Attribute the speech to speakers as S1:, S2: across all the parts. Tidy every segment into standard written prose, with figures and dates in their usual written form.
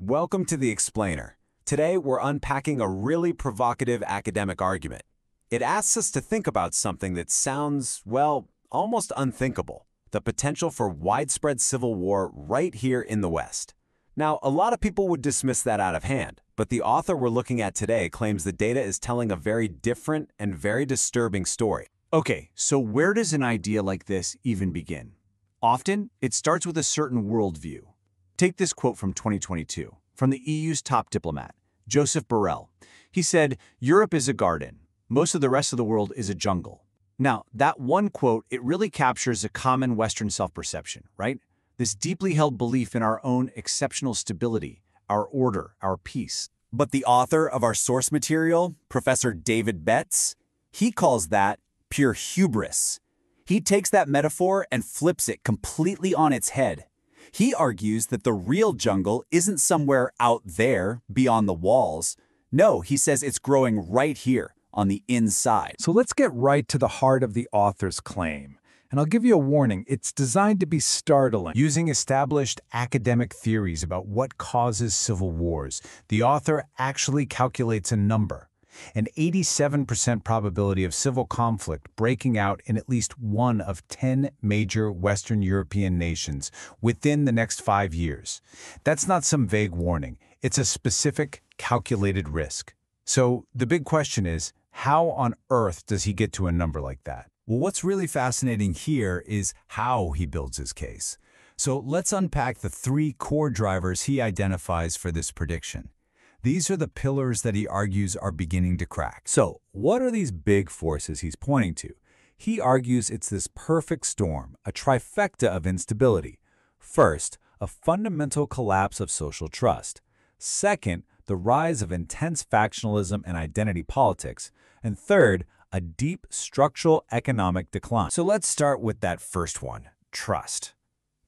S1: Welcome to The Explainer. Today, we're unpacking a really provocative academic argument. It asks us to think about something that sounds, well, almost unthinkable: the potential for widespread civil war right here in the West. Now, a lot of people would dismiss that out of hand, but the author we're looking at today claims the data is telling a very different and very disturbing story.
S2: Okay, so where does an idea like this even begin? Often, it starts with a certain worldview. Take this quote from 2022, from the EU's top diplomat, Joseph Borrell. He said, "Europe is a garden. Most of the rest of the world is a jungle." Now, that one quote, it really captures a common Western self-perception, right? This deeply held belief in our own exceptional stability, our order, our peace.
S1: But the author of our source material, Professor David Betts, he calls that pure hubris. He takes that metaphor and flips it completely on its head. He argues that the real jungle isn't somewhere out there, beyond the walls. No, he says it's growing right here, on the inside.
S3: So let's get right to the heart of the author's claim. And I'll give you a warning, it's designed to be startling. Using established academic theories about what causes civil wars, the author actually calculates a number: an 87% probability of civil conflict breaking out in at least one of 10 major Western European nations within the next 5 years. That's not some vague warning. It's a specific, calculated risk. So the big question is, how on earth does he get to a number like that?
S1: Well, what's really fascinating here is how he builds his case. So let's unpack the 3 core drivers he identifies for this prediction. These are the pillars that he argues are beginning to crack. So, what are these big forces he's pointing to? He argues it's this perfect storm, a trifecta of instability. First, a fundamental collapse of social trust. Second, the rise of intense factionalism and identity politics. And third, a deep structural economic decline. So let's start with that first one, trust.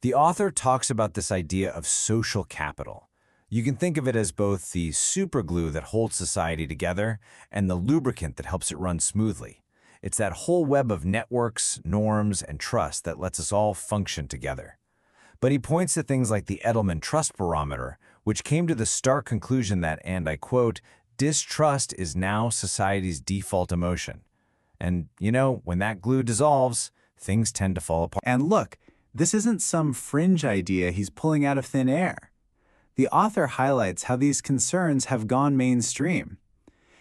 S1: The author talks about this idea of social capital. You can think of it as both the superglue that holds society together and the lubricant that helps it run smoothly. It's that whole web of networks, norms, and trust that lets us all function together. But he points to things like the Edelman Trust Barometer, which came to the stark conclusion that, and I quote, "distrust is now society's default emotion." And, when that glue dissolves, things tend to fall apart.
S2: And look, this isn't some fringe idea he's pulling out of thin air. The author highlights how these concerns have gone mainstream.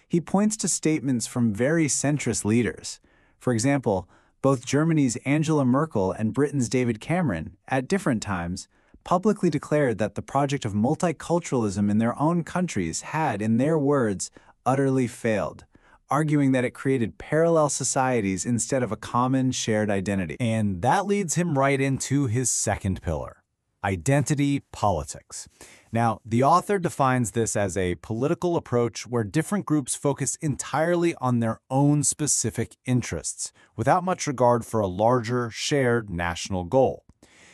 S2: He points to statements from very centrist leaders. For example, both Germany's Angela Merkel and Britain's David Cameron, at different times, publicly declared that the project of multiculturalism in their own countries had, in their words, utterly failed, arguing that it created parallel societies instead of a common shared identity.
S1: And that leads him right into his second pillar: identity politics. Now, the author defines this as a political approach where different groups focus entirely on their own specific interests, without much regard for a larger, shared national goal.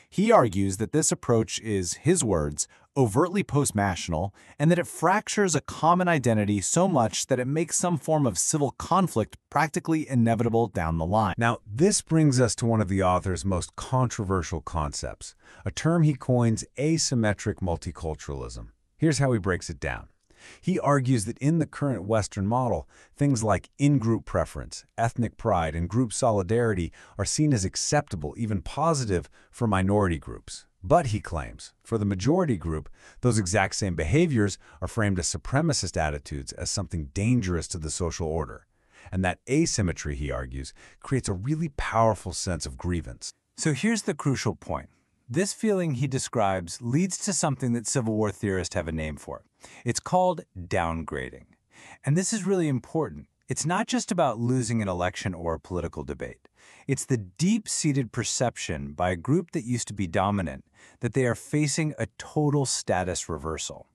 S1: He argues that this approach is, his words, overtly post-national, and that it fractures a common identity so much that it makes some form of civil conflict practically inevitable down the line. Now, this brings us to one of the author's most controversial concepts, a term he coins asymmetric multiculturalism. Here's how he breaks it down. He argues that in the current Western model, things like in-group preference, ethnic pride, and group solidarity are seen as acceptable, even positive, for minority groups. But, he claims, for the majority group, those exact same behaviors are framed as supremacist attitudes, as something dangerous to the social order. And that asymmetry, he argues, creates a really powerful sense of grievance.
S2: So here's the crucial point. This feeling he describes leads to something that Civil War theorists have a name for. It's called downgrading. And this is really important. It's not just about losing an election or a political debate. It's the deep-seated perception by a group that used to be dominant that they are facing a total status reversal.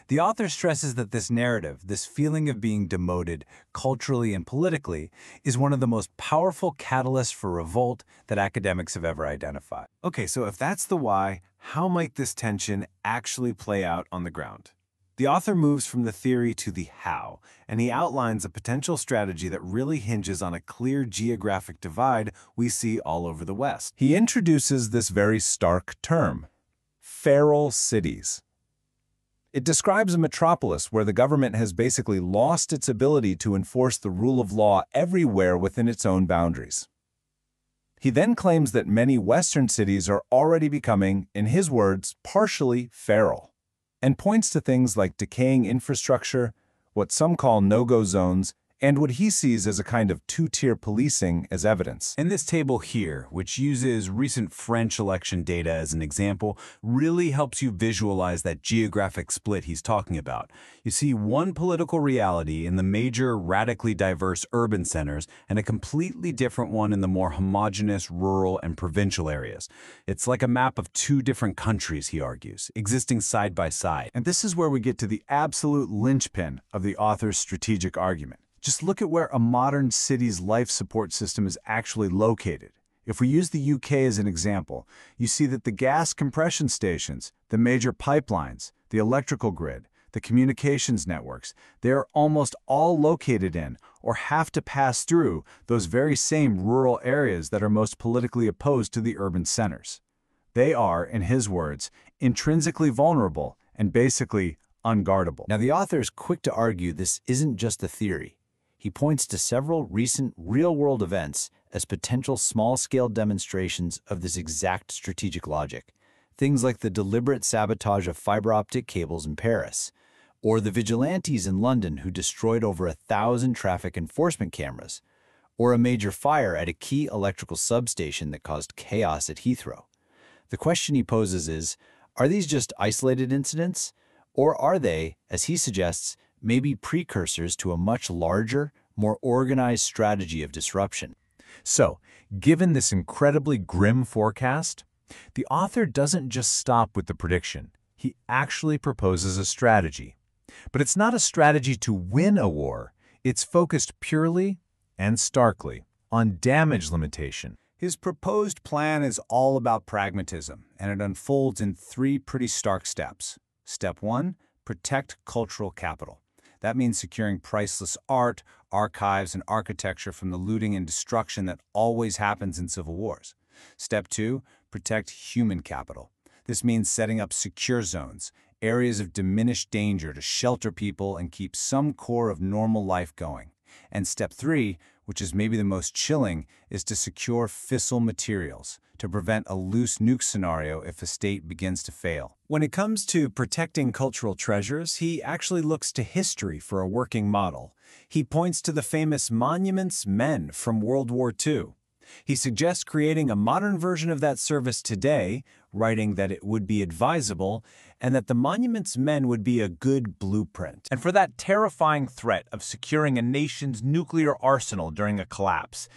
S2: The author stresses that this narrative, this feeling of being demoted culturally and politically, is one of the most powerful catalysts for revolt that academics have ever identified.
S1: Okay, so if that's the why, how might this tension actually play out on the ground? The author moves from the theory to the how, and he outlines a potential strategy that really hinges on a clear geographic divide we see all over the West. He introduces this very stark term: feral cities.
S3: It describes a metropolis where the government has basically lost its ability to enforce the rule of law everywhere within its own boundaries. He then claims that many Western cities are already becoming, in his words, partially feral, and points to things like decaying infrastructure, what some call no-go zones, and what he sees as a kind of two-tier policing as evidence.
S1: And this table here, which uses recent French election data as an example, really helps you visualize that geographic split he's talking about. You see one political reality in the major, radically diverse urban centers and a completely different one in the more homogeneous rural and provincial areas. It's like a map of two different countries, he argues, existing side by side. And this is where we get to the absolute linchpin of the author's strategic argument. Just look at where a modern city's life support system is actually located. If we use the UK as an example, you see that the gas compression stations, the major pipelines, the electrical grid, the communications networks, they are almost all located in or have to pass through those very same rural areas that are most politically opposed to the urban centers. They are, in his words, intrinsically vulnerable and basically unguardable.
S4: Now, the author is quick to argue this isn't just a theory. He points to several recent real-world events as potential small-scale demonstrations of this exact strategic logic. Things like the deliberate sabotage of fiber optic cables in Paris, or the vigilantes in London who destroyed over 1,000 traffic enforcement cameras, or a major fire at a key electrical substation that caused chaos at Heathrow. The question he poses is, are these just isolated incidents, or are they, as he suggests, maybe precursors to a much larger, more organized strategy of disruption?
S3: So, given this incredibly grim forecast, the author doesn't just stop with the prediction. He actually proposes a strategy. But it's not a strategy to win a war. It's focused purely and starkly on damage limitation.
S1: His proposed plan is all about pragmatism, and it unfolds in three pretty stark steps. Step 1, protect cultural capital. That means securing priceless art, archives, and architecture from the looting and destruction that always happens in civil wars. Step 2, protect human capital. This means setting up secure zones, areas of diminished danger to shelter people and keep some core of normal life going. And step 3, which is maybe the most chilling, is to secure fissile materials, to prevent a loose nuke scenario if a state begins to fail. When it comes to protecting cultural treasures, he actually looks to history for a working model. He points to the famous Monuments Men from World War II. He suggests creating a modern version of that service today, writing that it would be advisable, and that the Monuments Men would be a good blueprint.
S2: And for that terrifying threat of securing a nation's nuclear arsenal during a collapse,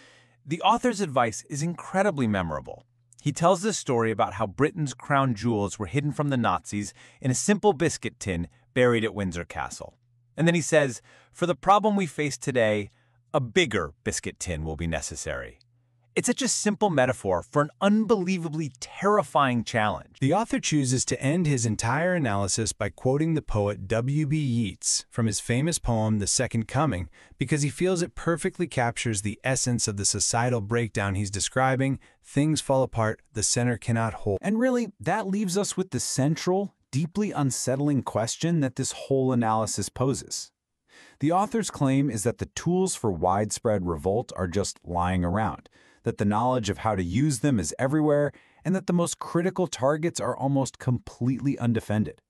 S2: the author's advice is incredibly memorable. He tells this story about how Britain's crown jewels were hidden from the Nazis in a simple biscuit tin buried at Windsor Castle. And then he says, for the problem we face today, a bigger biscuit tin will be necessary. It's such a simple metaphor for an unbelievably terrifying challenge.
S1: The author chooses to end his entire analysis by quoting the poet W.B. Yeats from his famous poem, The Second Coming, because he feels it perfectly captures the essence of the societal breakdown he's describing. Things fall apart, the center cannot hold. And really, that leaves us with the central, deeply unsettling question that this whole analysis poses. The author's claim is that the tools for widespread revolt are just lying around, that the knowledge of how to use them is everywhere, and that the most critical targets are almost completely undefended.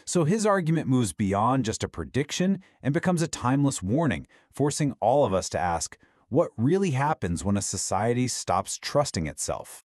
S1: So his argument moves beyond just a prediction and becomes a timeless warning, forcing all of us to ask, what really happens when a society stops trusting itself?